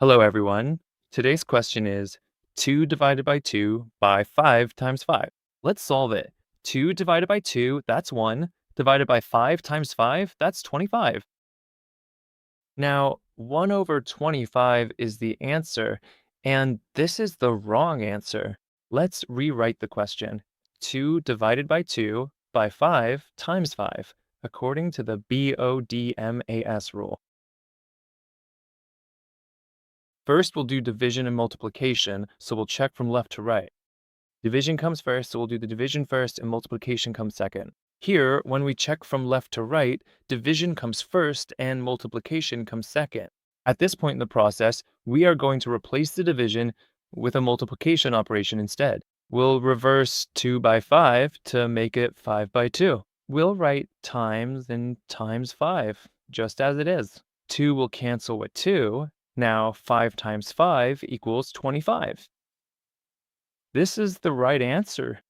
Hello, everyone. Today's question is 2 divided by 2 by 5 times 5. Let's solve it. 2 divided by 2, that's 1. Divided by 5 times 5, that's 25. Now, 1 over 25 is the answer, and this is the wrong answer. Let's rewrite the question. 2 divided by 2 by 5 times 5, according to the BODMAS rule. First, we'll do division and multiplication, so we'll check from left to right. Division comes first, so we'll do the division first, and multiplication comes second. Here, when we check from left to right, division comes first and multiplication comes second. At this point in the process, we are going to replace the division with a multiplication operation instead. We'll reverse 2 by 5 to make it 5 by 2. We'll write times and times 5, just as it is. 2 will cancel with 2. Now 5 times 5 equals 25. This is the right answer.